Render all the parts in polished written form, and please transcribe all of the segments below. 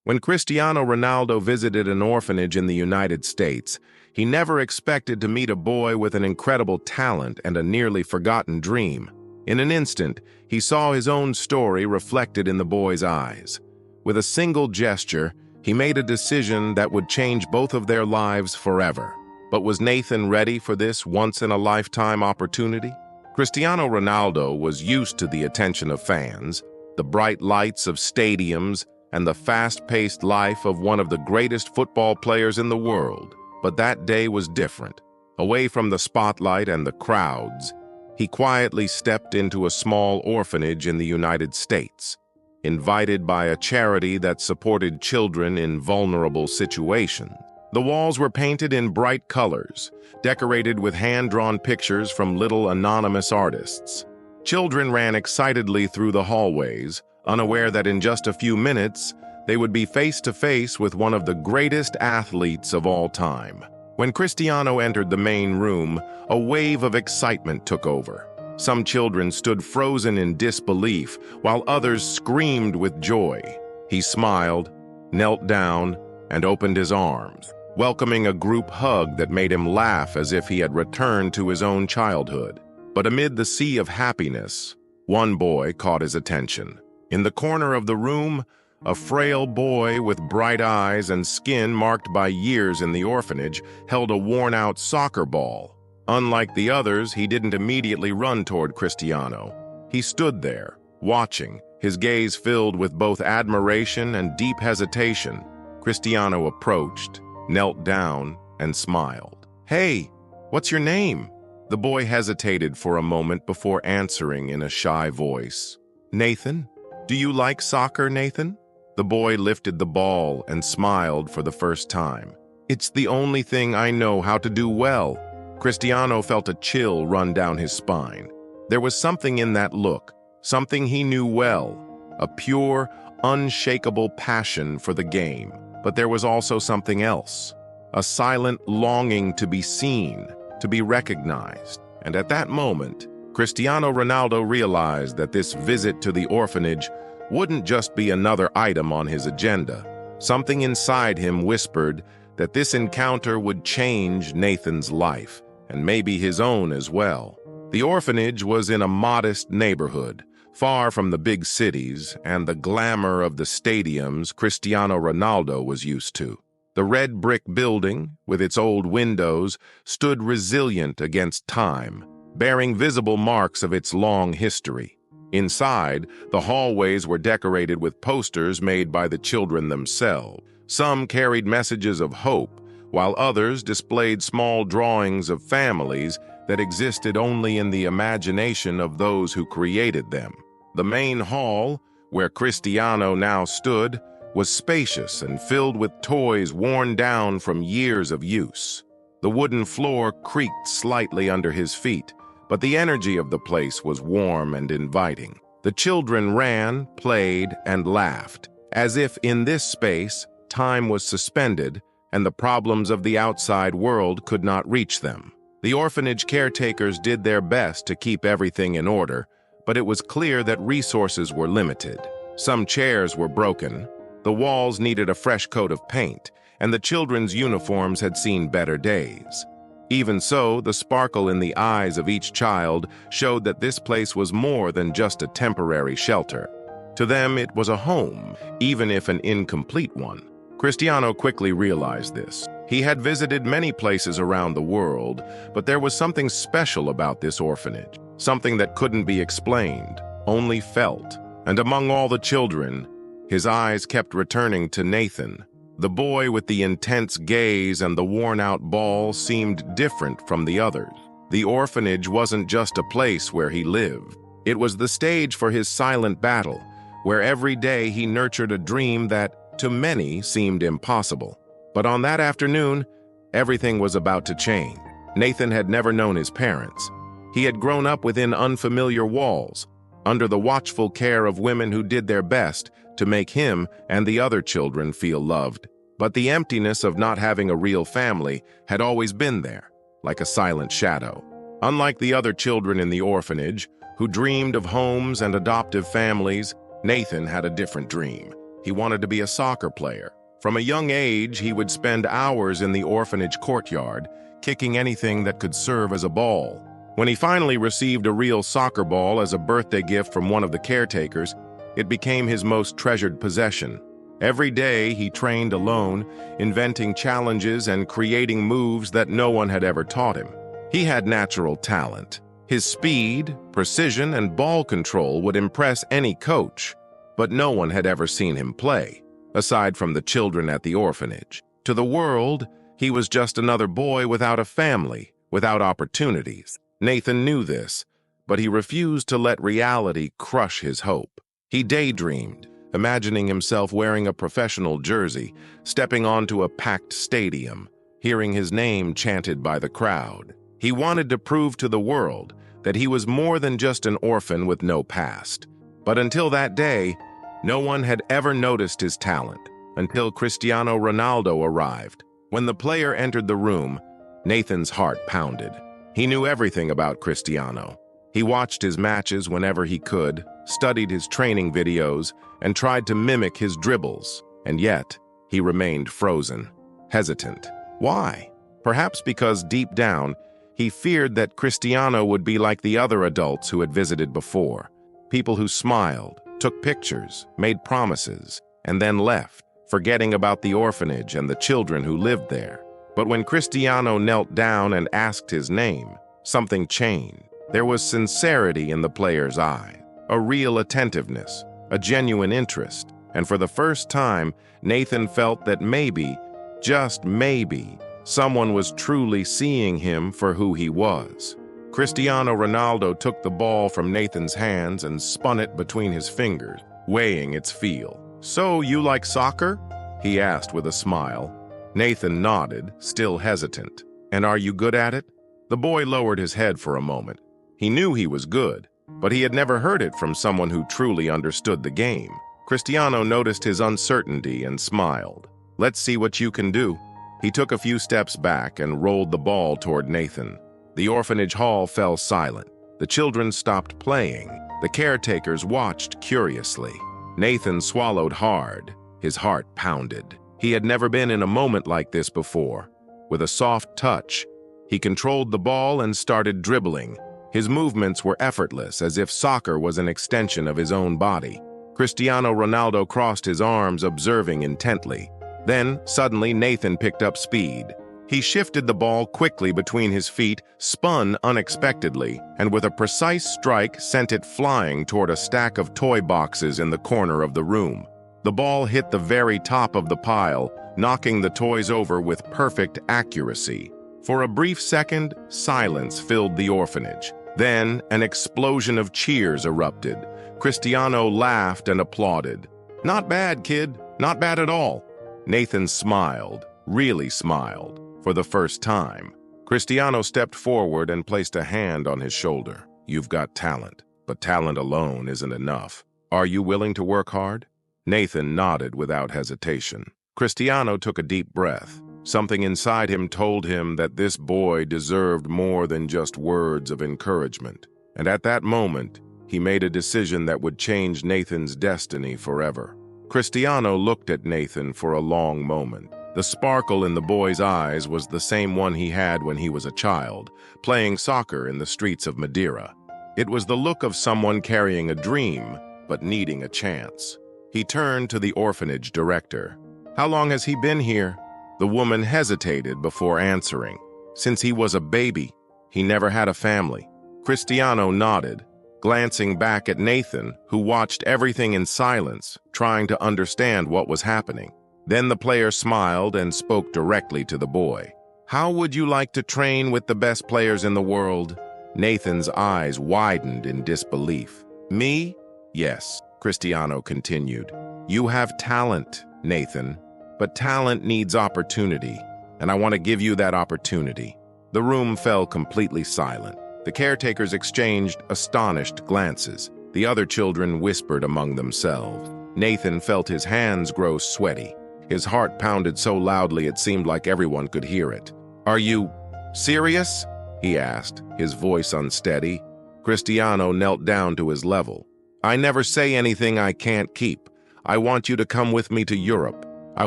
When Cristiano Ronaldo visited an orphanage in the United States, he never expected to meet a boy with an incredible talent and a nearly forgotten dream. In an instant, he saw his own story reflected in the boy's eyes. With a single gesture, he made a decision that would change both of their lives forever. But was Nathan ready for this once-in-a-lifetime opportunity? Cristiano Ronaldo was used to the attention of fans, the bright lights of stadiums, and the fast-paced life of one of the greatest football players in the world. But that day was different. Away from the spotlight and the crowds, he quietly stepped into a small orphanage in the United States, invited by a charity that supported children in vulnerable situations. The walls were painted in bright colors, decorated with hand-drawn pictures from little anonymous artists. Children ran excitedly through the hallways, unaware that in just a few minutes, they would be face-to-face with one of the greatest athletes of all time. When Cristiano entered the main room, a wave of excitement took over. Some children stood frozen in disbelief, while others screamed with joy. He smiled, knelt down, and opened his arms, welcoming a group hug that made him laugh as if he had returned to his own childhood. But amid the sea of happiness, one boy caught his attention. In the corner of the room, a frail boy with bright eyes and skin marked by years in the orphanage held a worn-out soccer ball. Unlike the others, he didn't immediately run toward Cristiano. He stood there, watching, his gaze filled with both admiration and deep hesitation. Cristiano approached, knelt down, and smiled. "Hey, what's your name?" The boy hesitated for a moment before answering in a shy voice. "Nathan? Do you like soccer, Nathan?" The boy lifted the ball and smiled for the first time. "It's the only thing I know how to do well." Cristiano felt a chill run down his spine. There was something in that look, something he knew well, a pure, unshakable passion for the game. But there was also something else, a silent longing to be seen, to be recognized. And at that moment, Cristiano Ronaldo realized that this visit to the orphanage wouldn't just be another item on his agenda. Something inside him whispered that this encounter would change Nathan's life, and maybe his own as well. The orphanage was in a modest neighborhood, far from the big cities and the glamour of the stadiums Cristiano Ronaldo was used to. The red brick building, with its old windows, stood resilient against time, bearing visible marks of its long history. Inside, the hallways were decorated with posters made by the children themselves. Some carried messages of hope, while others displayed small drawings of families that existed only in the imagination of those who created them. The main hall, where Cristiano now stood, was spacious and filled with toys worn down from years of use. The wooden floor creaked slightly under his feet, but the energy of the place was warm and inviting. The children ran, played, and laughed, as if in this space, time was suspended and the problems of the outside world could not reach them. The orphanage caretakers did their best to keep everything in order, but it was clear that resources were limited. Some chairs were broken, the walls needed a fresh coat of paint, and the children's uniforms had seen better days. Even so, the sparkle in the eyes of each child showed that this place was more than just a temporary shelter. To them, it was a home, even if an incomplete one. Cristiano quickly realized this. He had visited many places around the world, but there was something special about this orphanage, something that couldn't be explained, only felt. And among all the children, his eyes kept returning to Nathan. The boy with the intense gaze and the worn-out ball seemed different from the others. The orphanage wasn't just a place where he lived. It was the stage for his silent battle, where every day he nurtured a dream that, to many, seemed impossible. But on that afternoon, everything was about to change. Nathan had never known his parents. He had grown up within unfamiliar walls, under the watchful care of women who did their best to make him and the other children feel loved. But the emptiness of not having a real family had always been there, like a silent shadow. Unlike the other children in the orphanage, who dreamed of homes and adoptive families, Nathan had a different dream. He wanted to be a soccer player. From a young age, he would spend hours in the orphanage courtyard, kicking anything that could serve as a ball. When he finally received a real soccer ball as a birthday gift from one of the caretakers, it became his most treasured possession. Every day, he trained alone, inventing challenges and creating moves that no one had ever taught him. He had natural talent. His speed, precision, and ball control would impress any coach, but no one had ever seen him play, aside from the children at the orphanage. To the world, he was just another boy without a family, without opportunities. Nathan knew this, but he refused to let reality crush his hope. He daydreamed, imagining himself wearing a professional jersey, stepping onto a packed stadium, hearing his name chanted by the crowd. He wanted to prove to the world that he was more than just an orphan with no past. But until that day, no one had ever noticed his talent, until Cristiano Ronaldo arrived. When the player entered the room, Nathan's heart pounded. He knew everything about Cristiano. He watched his matches whenever he could, studied his training videos, and tried to mimic his dribbles. And yet, he remained frozen, hesitant. Why? Perhaps because deep down, he feared that Cristiano would be like the other adults who had visited before. People who smiled, took pictures, made promises, and then left, forgetting about the orphanage and the children who lived there. But when Cristiano knelt down and asked his name, something changed. There was sincerity in the player's eye, a real attentiveness, a genuine interest, and for the first time, Nathan felt that maybe, just maybe, someone was truly seeing him for who he was. Cristiano Ronaldo took the ball from Nathan's hands and spun it between his fingers, weighing its feel. "So you like soccer?" he asked with a smile. Nathan nodded, still hesitant. "And are you good at it?" The boy lowered his head for a moment. He knew he was good, but he had never heard it from someone who truly understood the game. Cristiano noticed his uncertainty and smiled. "Let's see what you can do." He took a few steps back and rolled the ball toward Nathan. The orphanage hall fell silent. The children stopped playing. The caretakers watched curiously. Nathan swallowed hard. His heart pounded. He had never been in a moment like this before. With a soft touch, he controlled the ball and started dribbling. His movements were effortless, as if soccer was an extension of his own body. Cristiano Ronaldo crossed his arms, observing intently. Then, suddenly, Nathan picked up speed. He shifted the ball quickly between his feet, spun unexpectedly, and with a precise strike sent it flying toward a stack of toy boxes in the corner of the room. The ball hit the very top of the pile, knocking the toys over with perfect accuracy. For a brief second, silence filled the orphanage. Then, an explosion of cheers erupted. Cristiano laughed and applauded. "Not bad, kid. Not bad at all." Nathan smiled, really smiled, for the first time. Cristiano stepped forward and placed a hand on his shoulder. "You've got talent, but talent alone isn't enough. Are you willing to work hard?" Nathan nodded without hesitation. Cristiano took a deep breath. Something inside him told him that this boy deserved more than just words of encouragement. And at that moment, he made a decision that would change Nathan's destiny forever. Cristiano looked at Nathan for a long moment. The sparkle in the boy's eyes was the same one he had when he was a child, playing soccer in the streets of Madeira. It was the look of someone carrying a dream, but needing a chance. He turned to the orphanage director. "How long has he been here?" The woman hesitated before answering. "Since he was a baby. He never had a family." Cristiano nodded, glancing back at Nathan, who watched everything in silence, trying to understand what was happening. Then the player smiled and spoke directly to the boy. "How would you like to train with the best players in the world?" Nathan's eyes widened in disbelief. "Me? Yes," Cristiano continued. "You have talent, Nathan. But talent needs opportunity, and I want to give you that opportunity." The room fell completely silent. The caretakers exchanged astonished glances. The other children whispered among themselves. Nathan felt his hands grow sweaty. His heart pounded so loudly it seemed like everyone could hear it. "Are you serious?" he asked, his voice unsteady. Cristiano knelt down to his level. "I never say anything I can't keep. I want you to come with me to Europe. I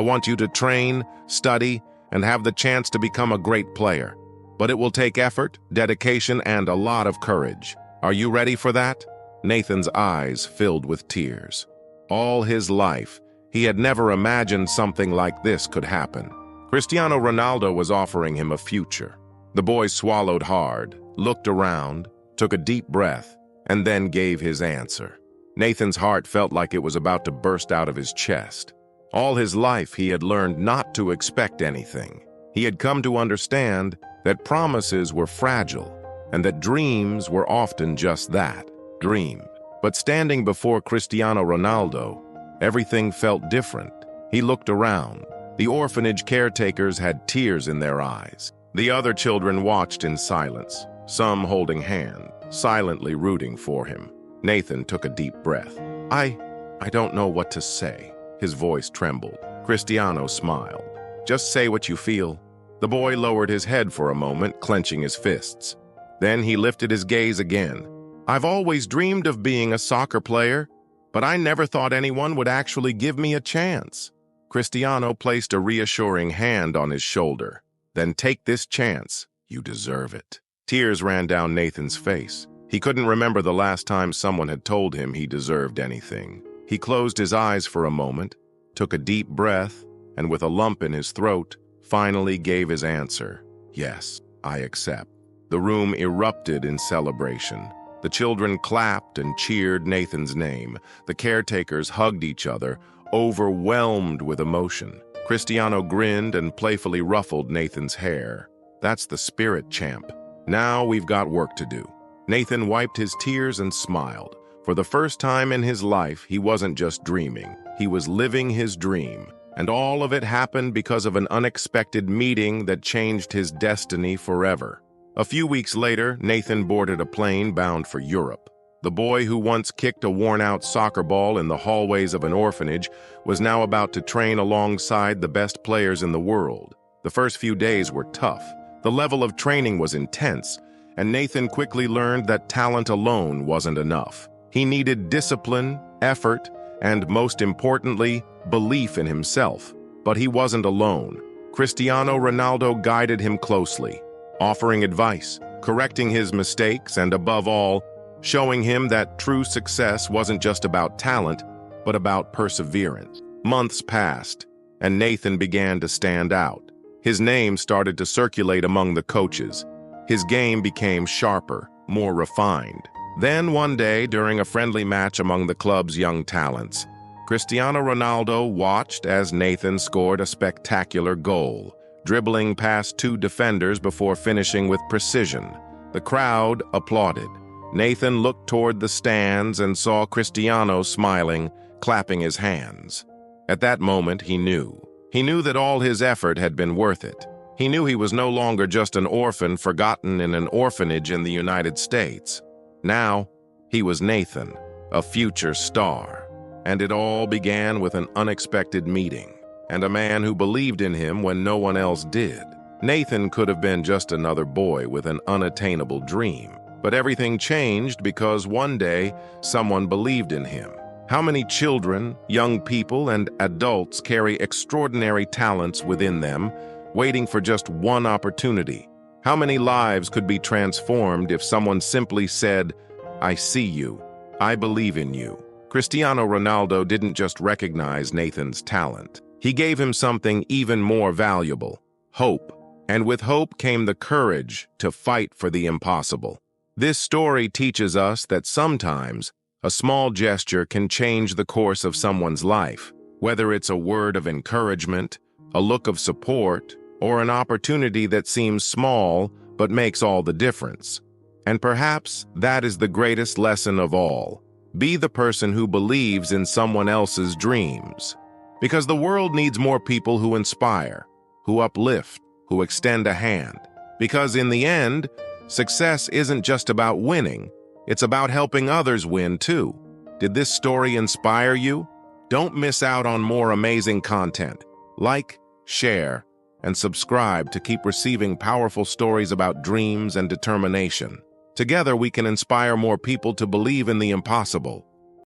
want you to train, study, and have the chance to become a great player. But it will take effort, dedication, and a lot of courage. Are you ready for that?" Nathan's eyes filled with tears. All his life, he had never imagined something like this could happen. Cristiano Ronaldo was offering him a future. The boy swallowed hard, looked around, took a deep breath, and then gave his answer. Nathan's heart felt like it was about to burst out of his chest. All his life, he had learned not to expect anything. He had come to understand that promises were fragile and that dreams were often just that, dreams. But standing before Cristiano Ronaldo, everything felt different. He looked around. The orphanage caretakers had tears in their eyes. The other children watched in silence, some holding hands, silently rooting for him. Nathan took a deep breath. I don't know what to say." His voice trembled. Cristiano smiled. "Just say what you feel." The boy lowered his head for a moment, clenching his fists. Then he lifted his gaze again. "I've always dreamed of being a soccer player, but I never thought anyone would actually give me a chance." Cristiano placed a reassuring hand on his shoulder. "Then take this chance. You deserve it." Tears ran down Nathan's face. He couldn't remember the last time someone had told him he deserved anything. He closed his eyes for a moment, took a deep breath, and with a lump in his throat, finally gave his answer. "Yes, I accept." The room erupted in celebration. The children clapped and cheered Nathan's name. The caretakers hugged each other, overwhelmed with emotion. Cristiano grinned and playfully ruffled Nathan's hair. "That's the spirit, champ. Now we've got work to do." Nathan wiped his tears and smiled. For the first time in his life, he wasn't just dreaming. He was living his dream. And all of it happened because of an unexpected meeting that changed his destiny forever. A few weeks later, Nathan boarded a plane bound for Europe. The boy who once kicked a worn-out soccer ball in the hallways of an orphanage was now about to train alongside the best players in the world. The first few days were tough. The level of training was intense, and Nathan quickly learned that talent alone wasn't enough. He needed discipline, effort, and most importantly, belief in himself. But he wasn't alone. Cristiano Ronaldo guided him closely, offering advice, correcting his mistakes, and above all, showing him that true success wasn't just about talent, but about perseverance. Months passed, and Nathan began to stand out. His name started to circulate among the coaches. His game became sharper, more refined. Then one day, during a friendly match among the club's young talents, Cristiano Ronaldo watched as Nathan scored a spectacular goal, dribbling past two defenders before finishing with precision. The crowd applauded. Nathan looked toward the stands and saw Cristiano smiling, clapping his hands. At that moment, he knew. He knew that all his effort had been worth it. He knew he was no longer just an orphan forgotten in an orphanage in the United States. Now, he was Nathan, a future star. And it all began with an unexpected meeting, and a man who believed in him when no one else did. Nathan could have been just another boy with an unattainable dream. But everything changed because one day, someone believed in him. How many children, young people, and adults carry extraordinary talents within them, waiting for just one opportunity? How many lives could be transformed if someone simply said, "I see you. I believe in you"? Cristiano Ronaldo didn't just recognize Nathan's talent. He gave him something even more valuable, hope. And with hope came the courage to fight for the impossible. This story teaches us that sometimes a small gesture can change the course of someone's life, whether it's a word of encouragement, a look of support, or an opportunity that seems small but makes all the difference. And perhaps that is the greatest lesson of all. Be the person who believes in someone else's dreams. Because the world needs more people who inspire, who uplift, who extend a hand. Because in the end, success isn't just about winning, it's about helping others win too. Did this story inspire you? Don't miss out on more amazing content. Like, share, and subscribe to keep receiving powerful stories about dreams and determination. Together we can inspire more people to believe in the impossible.